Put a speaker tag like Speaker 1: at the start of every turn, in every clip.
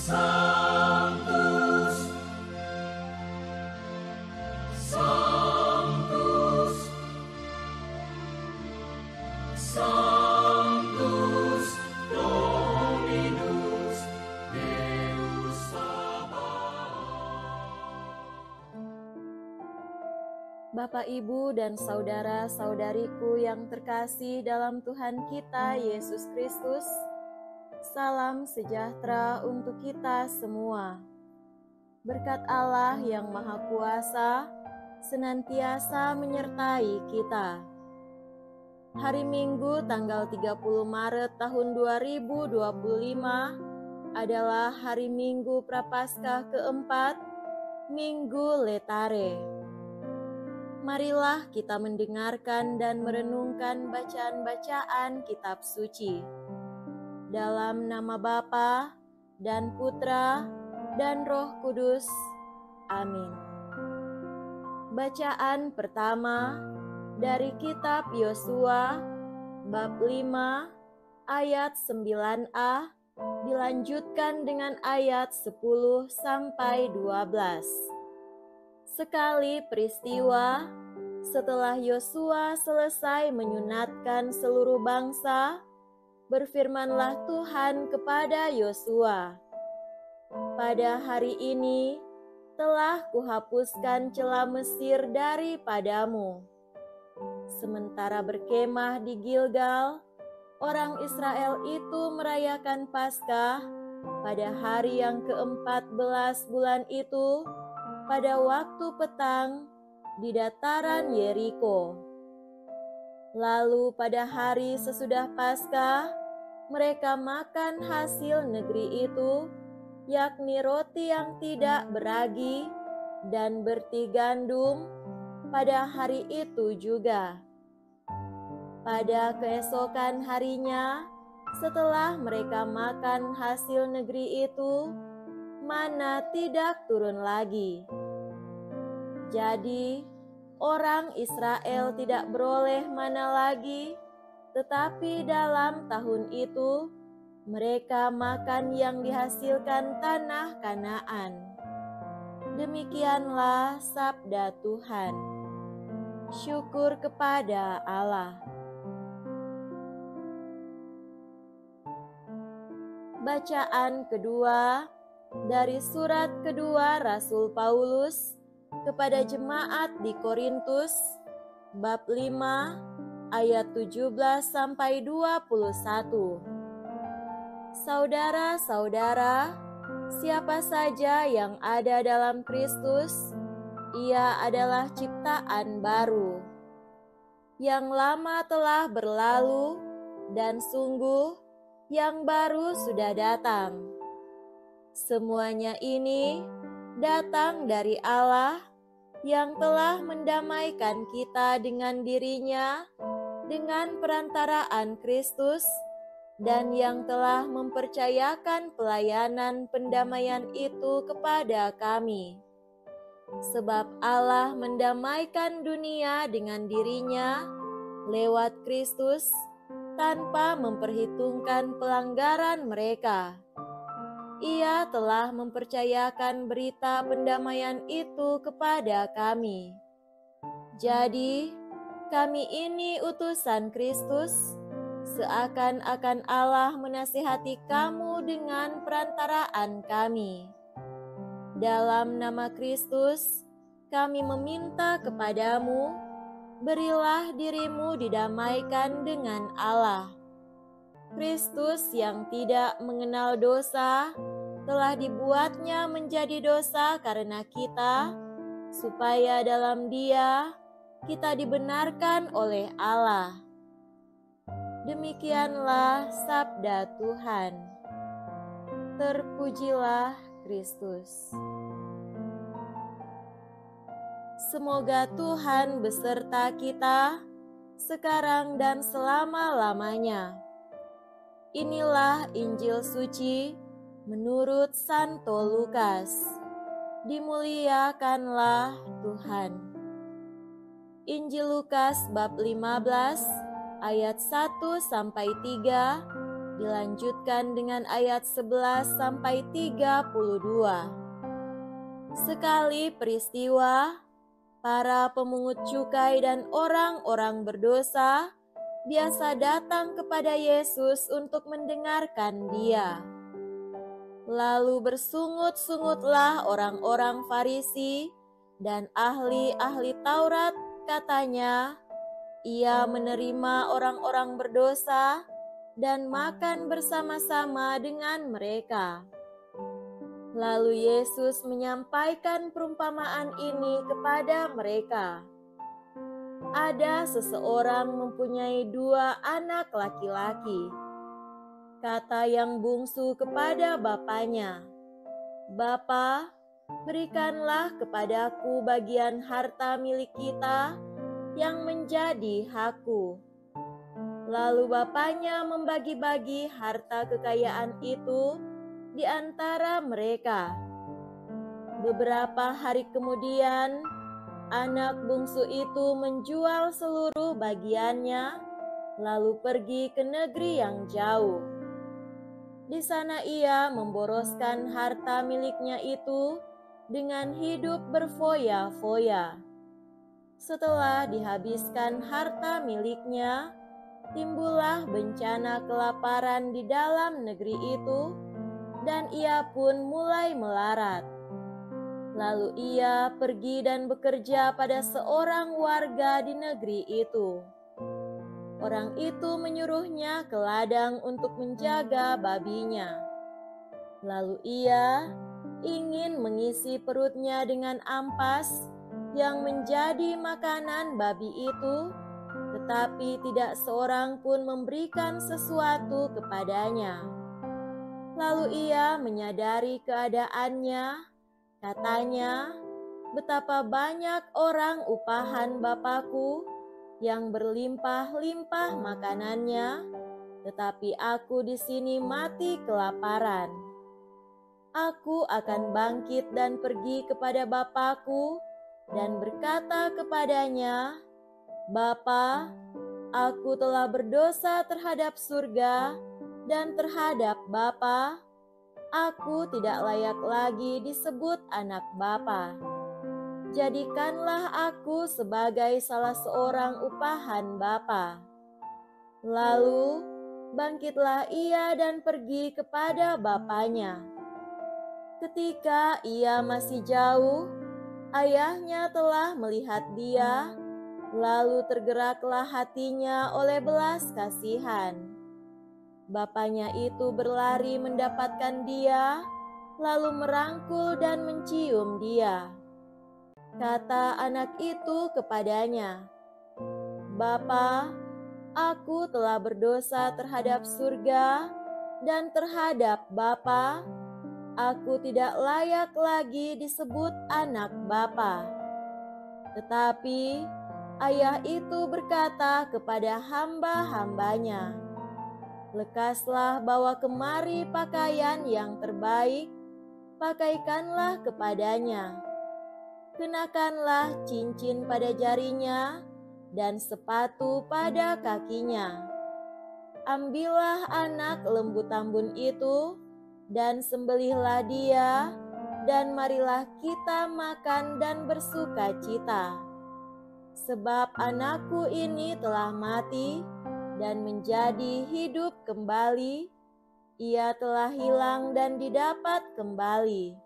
Speaker 1: Sanctus, Sanctus, Sanctus Dominus Deus Sabaoth.
Speaker 2: Bapak, Ibu, dan saudara-saudariku yang terkasih dalam Tuhan kita Yesus Kristus, salam sejahtera untuk kita semua. Berkat Allah yang Maha Kuasa senantiasa menyertai kita. Hari Minggu tanggal 30 Maret tahun 2025 adalah hari Minggu Prapaskah keempat, Minggu Letare. Marilah kita mendengarkan dan merenungkan bacaan-bacaan kitab suci. Dalam nama Bapa dan Putra dan Roh Kudus. Amin. Bacaan pertama dari kitab Yosua bab 5 ayat 9a dilanjutkan dengan ayat 10 sampai 12. Sekali peristiwa setelah Yosua selesai menyunatkan seluruh bangsa, berfirmanlah Tuhan kepada Yosua, "Pada hari ini telah kuhapuskan celah Mesir daripadamu." Sementara berkemah di Gilgal, orang Israel itu merayakan Paskah pada hari yang ke-14 bulan itu, pada waktu petang di dataran Yeriko. Lalu pada hari sesudah Paskah, mereka makan hasil negeri itu, yakni roti yang tidak beragi dan berti gandum, pada hari itu juga. Pada keesokan harinya, setelah mereka makan hasil negeri itu, mana tidak turun lagi. Jadi, orang Israel tidak beroleh mana lagi, tetapi dalam tahun itu mereka makan yang dihasilkan tanah Kanaan. Demikianlah sabda Tuhan. Syukur kepada Allah. Bacaan kedua dari surat kedua Rasul Paulus kepada jemaat di Korintus bab 5 ayat 17 sampai 21. Saudara-saudara, siapa saja yang ada dalam Kristus, ia adalah ciptaan baru. Yang lama telah berlalu dan sungguh yang baru sudah datang. Semuanya ini datang dari Allah yang telah mendamaikan kita dengan dirinya dengan perantaraan Kristus dan yang telah mempercayakan pelayanan pendamaian itu kepada kami. Sebab Allah mendamaikan dunia dengan dirinya lewat Kristus tanpa memperhitungkan pelanggaran mereka. Ia telah mempercayakan berita pendamaian itu kepada kami. Jadi, kami ini utusan Kristus, seakan-akan Allah menasihati kamu dengan perantaraan kami. Dalam nama Kristus, kami meminta kepadamu, berilah dirimu didamaikan dengan Allah. Kristus yang tidak mengenal dosa telah dibuatnya menjadi dosa karena kita, supaya dalam Dia kita dibenarkan oleh Allah. Demikianlah sabda Tuhan. Terpujilah Kristus. Semoga Tuhan beserta kita sekarang dan selama-lamanya. Inilah Injil suci menurut Santo Lukas. Dimuliakanlah Tuhan. Injil Lukas bab 15 ayat 1 sampai 3 Dilanjutkan dengan ayat 11 sampai 32. Sekali peristiwa, para pemungut cukai dan orang-orang berdosa biasa datang kepada Yesus untuk mendengarkan Dia. Lalu bersungut-sungutlah orang-orang Farisi dan ahli-ahli Taurat, katanya, Ia menerima orang-orang berdosa dan makan bersama-sama dengan mereka. Lalu Yesus menyampaikan perumpamaan ini kepada mereka. Ada seseorang mempunyai 2 anak laki-laki. Kata yang bungsu kepada bapaknya, "Bapa, berikanlah kepadaku bagian harta milik kita yang menjadi hakku." Lalu bapaknya membagi-bagi harta kekayaan itu di antara mereka. Beberapa hari kemudian, anak bungsu itu menjual seluruh bagiannya, lalu pergi ke negeri yang jauh. Di sana ia memboroskan harta miliknya itu dengan hidup berfoya-foya. Setelah dihabiskan harta miliknya, timbullah bencana kelaparan di dalam negeri itu, dan ia pun mulai melarat. Lalu ia pergi dan bekerja pada seorang warga di negeri itu. Orang itu menyuruhnya ke ladang untuk menjaga babinya. Lalu ia ingin mengisi perutnya dengan ampas yang menjadi makanan babi itu, tetapi tidak seorang pun memberikan sesuatu kepadanya. Lalu ia menyadari keadaannya, katanya, "Betapa banyak orang upahan Bapakku yang berlimpah-limpah makanannya, tetapi aku di sini mati kelaparan. Aku akan bangkit dan pergi kepada Bapakku dan berkata kepadanya, Bapa, aku telah berdosa terhadap surga dan terhadap Bapa, aku tidak layak lagi disebut anak Bapa. Jadikanlah aku sebagai salah seorang upahan Bapa." Lalu bangkitlah ia dan pergi kepada bapaknya. Ketika ia masih jauh, ayahnya telah melihat dia, lalu tergeraklah hatinya oleh belas kasihan. Bapaknya itu berlari mendapatkan dia, lalu merangkul dan mencium dia. Kata anak itu kepadanya, "Bapa, aku telah berdosa terhadap surga dan terhadap Bapa. Aku tidak layak lagi disebut anak Bapa." Tetapi ayah itu berkata kepada hamba-hambanya, "Lekaslah bawa kemari pakaian yang terbaik, pakaikanlah kepadanya. Kenakanlah cincin pada jarinya dan sepatu pada kakinya. Ambillah anak lembu tambun itu dan sembelihlah dia, dan marilah kita makan dan bersuka cita. Sebab anakku ini telah mati dan menjadi hidup kembali, ia telah hilang dan didapat kembali."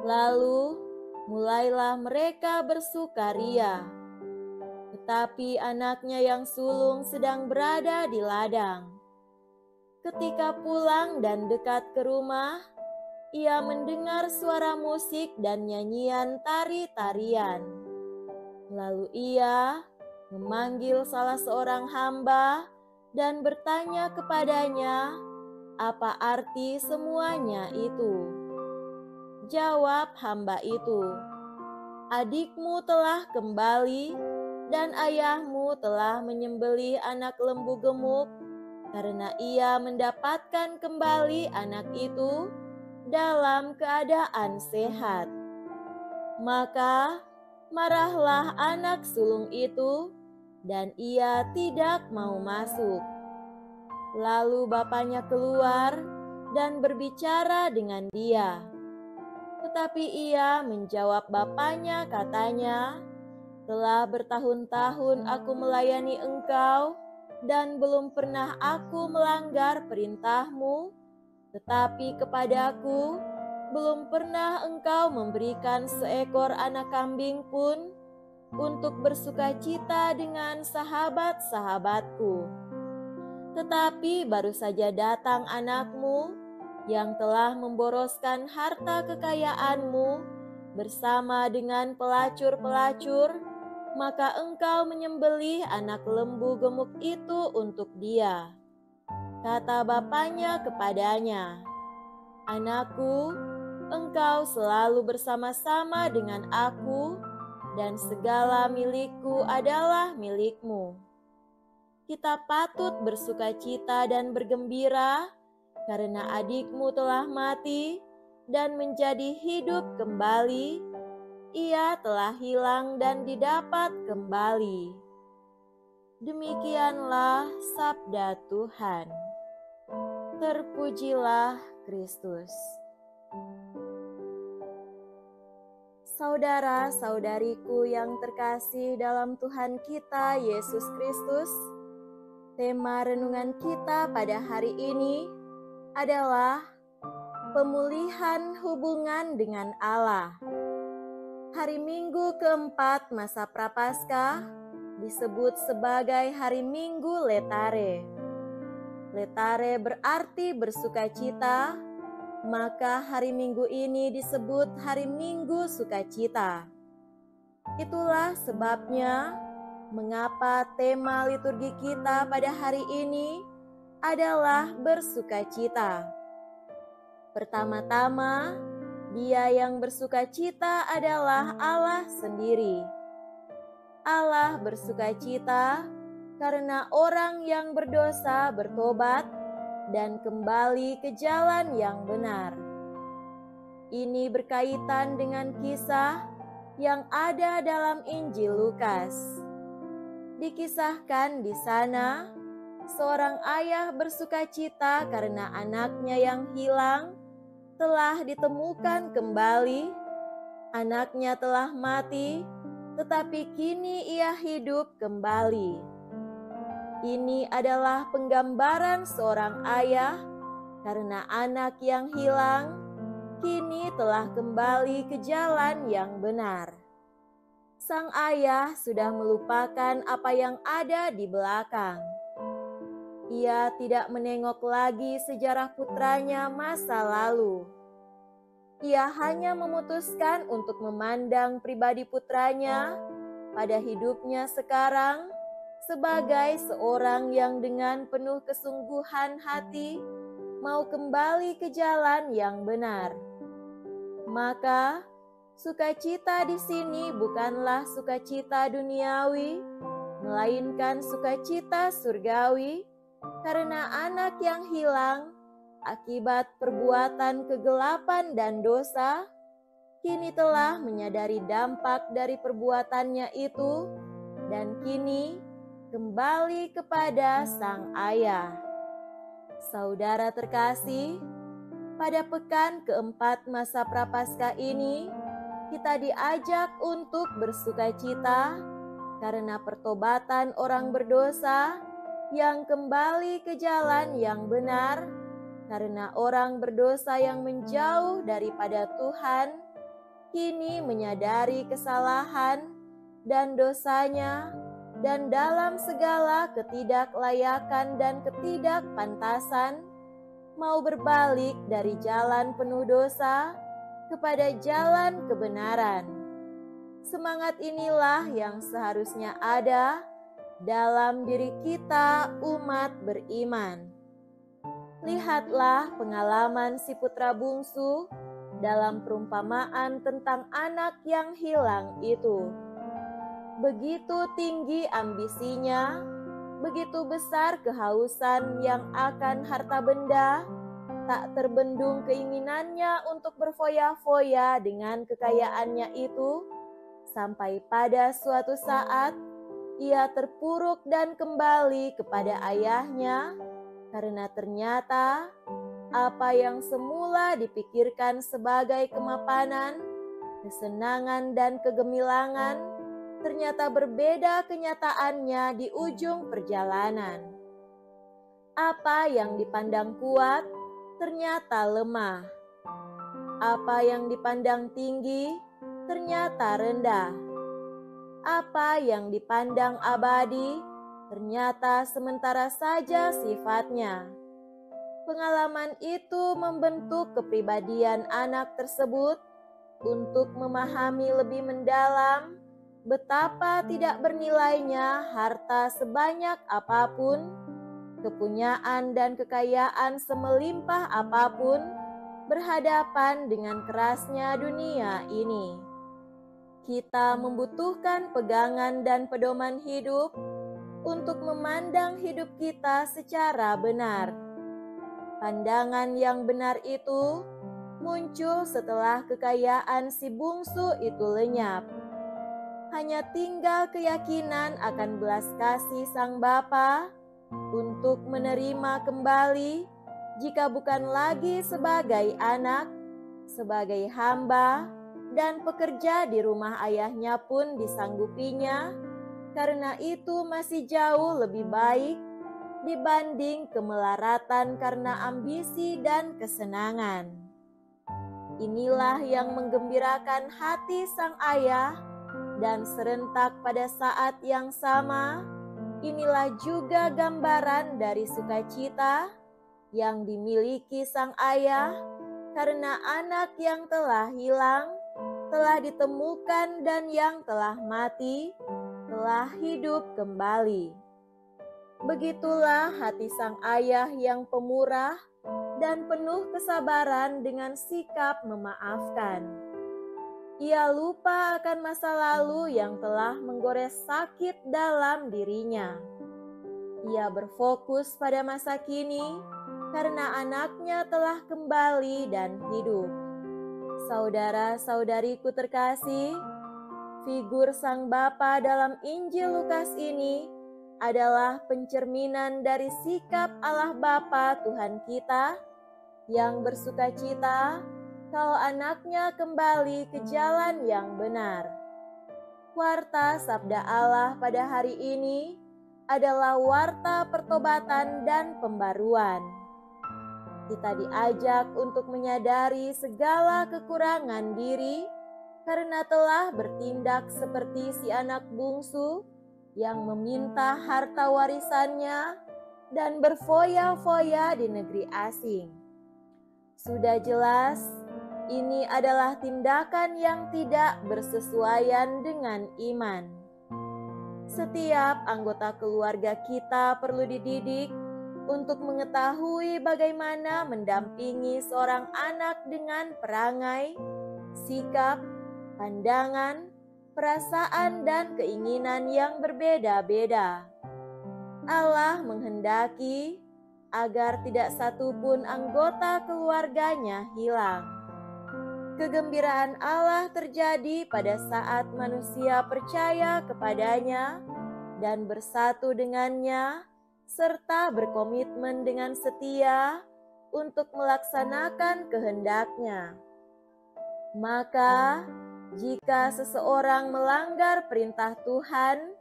Speaker 2: Lalu mulailah mereka bersukaria. Tetapi anaknya yang sulung sedang berada di ladang. Ketika pulang dan dekat ke rumah, ia mendengar suara musik dan nyanyian tari-tarian. Lalu ia memanggil salah seorang hamba dan bertanya kepadanya, apa arti semuanya itu. Jawab hamba itu, "Adikmu telah kembali dan ayahmu telah menyembelih anak lembu gemuk karena ia mendapatkan kembali anak itu dalam keadaan sehat." Maka marahlah anak sulung itu dan ia tidak mau masuk. Lalu bapaknya keluar dan berbicara dengan dia. Tetapi ia menjawab bapaknya, katanya, "Telah bertahun-tahun aku melayani engkau dan belum pernah aku melanggar perintahmu, tetapi kepadaku belum pernah engkau memberikan seekor anak kambing pun untuk bersukacita dengan sahabat-sahabatku. Tetapi baru saja datang anakmu yang telah memboroskan harta kekayaanmu bersama dengan pelacur-pelacur, maka engkau menyembelih anak lembu gemuk itu untuk dia." Kata bapaknya kepadanya, "Anakku, engkau selalu bersama-sama dengan aku, dan segala milikku adalah milikmu. Kita patut bersukacita dan bergembira karena adikmu telah mati dan menjadi hidup kembali. Ia telah hilang dan didapat kembali." Demikianlah sabda Tuhan. Terpujilah Kristus. Saudara-saudariku yang terkasih dalam Tuhan kita Yesus Kristus, tema renungan kita pada hari ini adalah pemulihan hubungan dengan Allah. Hari Minggu keempat masa Prapaskah disebut sebagai hari Minggu Letare. Letare berarti bersukacita, maka hari Minggu ini disebut hari Minggu Sukacita. Itulah sebabnya mengapa tema liturgi kita pada hari ini adalah bersukacita. Pertama-tama, Dia yang bersukacita adalah Allah sendiri. Allah bersukacita karena orang yang berdosa bertobat dan kembali ke jalan yang benar. Ini berkaitan dengan kisah yang ada dalam Injil Lukas. Dikisahkan di sana, seorang ayah bersukacita karena anaknya yang hilang telah ditemukan kembali. Anaknya telah mati, tetapi kini ia hidup kembali. Ini adalah penggambaran seorang ayah karena anak yang hilang kini telah kembali ke jalan yang benar. Sang ayah sudah melupakan apa yang ada di belakang. Ia tidak menengok lagi sejarah putranya masa lalu. Ia hanya memutuskan untuk memandang pribadi putranya pada hidupnya sekarang sebagai seorang yang dengan penuh kesungguhan hati mau kembali ke jalan yang benar. Maka sukacita di sini bukanlah sukacita duniawi, melainkan sukacita surgawi, karena anak yang hilang akibat perbuatan kegelapan dan dosa kini telah menyadari dampak dari perbuatannya itu dan kini kembali kepada sang ayah. Saudara terkasih, pada pekan keempat masa Prapaskah ini, kita diajak untuk bersukacita karena pertobatan orang berdosa yang kembali ke jalan yang benar, karena orang berdosa yang menjauh daripada Tuhan, kini menyadari kesalahan dan dosanya, dan dalam segala ketidaklayakan dan ketidakpantasan, mau berbalik dari jalan penuh dosa kepada jalan kebenaran. Semangat inilah yang seharusnya ada dalam diri kita umat beriman. Lihatlah pengalaman si putra bungsu dalam perumpamaan tentang anak yang hilang itu. Begitu tinggi ambisinya, begitu besar kehausan yang akan harta benda, tak terbendung keinginannya untuk berfoya-foya dengan kekayaannya itu, sampai pada suatu saat ia terpuruk dan kembali kepada ayahnya karena ternyata apa yang semula dipikirkan sebagai kemapanan, kesenangan, dan kegemilangan ternyata berbeda kenyataannya di ujung perjalanan. Apa yang dipandang kuat ternyata lemah. Apa yang dipandang tinggi ternyata rendah. Apa yang dipandang abadi ternyata sementara saja sifatnya. Pengalaman itu membentuk kepribadian anak tersebut untuk memahami lebih mendalam betapa tidak bernilainya harta sebanyak apapun, kepunyaan dan kekayaan semelimpah apapun berhadapan dengan kerasnya dunia ini. Kita membutuhkan pegangan dan pedoman hidup untuk memandang hidup kita secara benar. Pandangan yang benar itu muncul setelah kekayaan si bungsu itu lenyap. Hanya tinggal keyakinan akan belas kasih Sang Bapa untuk menerima kembali, jika bukan lagi sebagai anak, sebagai hamba, dan pekerja di rumah ayahnya pun disanggupinya, karena itu masih jauh lebih baik dibanding kemelaratan karena ambisi dan kesenangan. Inilah yang menggembirakan hati sang ayah, dan serentak pada saat yang sama, inilah juga gambaran dari sukacita yang dimiliki sang ayah karena anak yang telah hilang, telah ditemukan, dan yang telah mati, telah hidup kembali. Begitulah hati sang ayah yang pemurah dan penuh kesabaran dengan sikap memaafkan. Ia lupa akan masa lalu yang telah menggores sakit dalam dirinya. Ia berfokus pada masa kini karena anaknya telah kembali dan hidup. Saudara-saudariku terkasih, figur Sang Bapa dalam Injil Lukas ini adalah pencerminan dari sikap Allah Bapa Tuhan kita yang bersukacita kalau anaknya kembali ke jalan yang benar. Warta sabda Allah pada hari ini adalah warta pertobatan dan pembaruan. Kita diajak untuk menyadari segala kekurangan diri karena telah bertindak seperti si anak bungsu yang meminta harta warisannya dan berfoya-foya di negeri asing. Sudah jelas, ini adalah tindakan yang tidak bersesuaian dengan iman. Setiap anggota keluarga kita perlu dididik untuk mengetahui bagaimana mendampingi seorang anak dengan perangai, sikap, pandangan, perasaan, dan keinginan yang berbeda-beda. Allah menghendaki agar tidak satupun anggota keluarganya hilang. Kegembiraan Allah terjadi pada saat manusia percaya kepadanya dan bersatu dengannya, serta berkomitmen dengan setia untuk melaksanakan kehendaknya. Maka, jika seseorang melanggar perintah Tuhan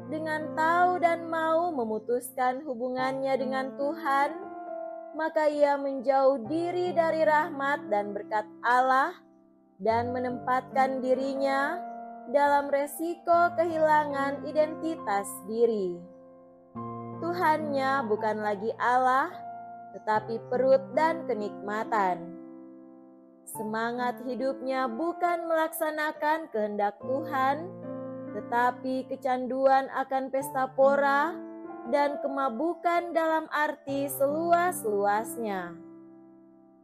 Speaker 2: dengan tahu dan mau memutuskan hubungannya dengan Tuhan, maka ia menjauh diri dari rahmat dan berkat Allah dan menempatkan dirinya dalam resiko kehilangan identitas diri. Tuhannya bukan lagi Allah, tetapi perut dan kenikmatan. Semangat hidupnya bukan melaksanakan kehendak Tuhan, tetapi kecanduan akan pesta pora dan kemabukan dalam arti seluas-luasnya.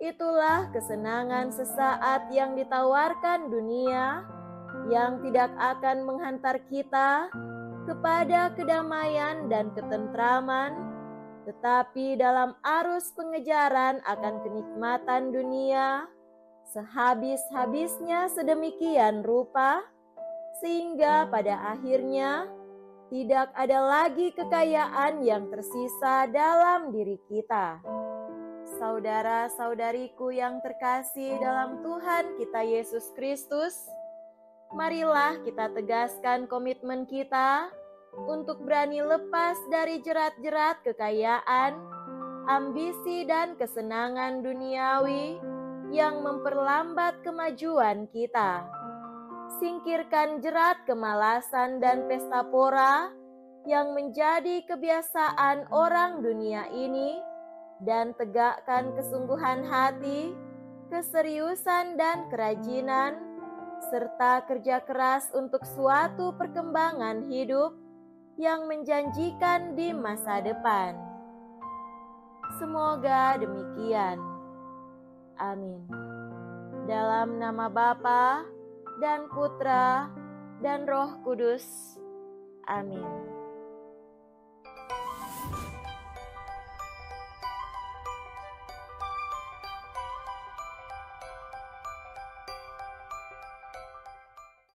Speaker 2: Itulah kesenangan sesaat yang ditawarkan dunia, yang tidak akan menghantar kita kepada kedamaian dan ketentraman, tetapi dalam arus pengejaran akan kenikmatan dunia, sehabis-habisnya sedemikian rupa, sehingga pada akhirnya tidak ada lagi kekayaan yang tersisa dalam diri kita. Saudara-saudariku yang terkasih dalam Tuhan kita Yesus Kristus, marilah kita tegaskan komitmen kita untuk berani lepas dari jerat-jerat kekayaan, ambisi dan kesenangan duniawi yang memperlambat kemajuan kita. Singkirkan jerat kemalasan dan pesta pora yang menjadi kebiasaan orang dunia ini dan tegakkan kesungguhan hati, keseriusan dan kerajinan, serta kerja keras untuk suatu perkembangan hidup yang menjanjikan di masa depan. Semoga demikian. Amin. Dalam nama Bapa dan Putra dan Roh Kudus. Amin.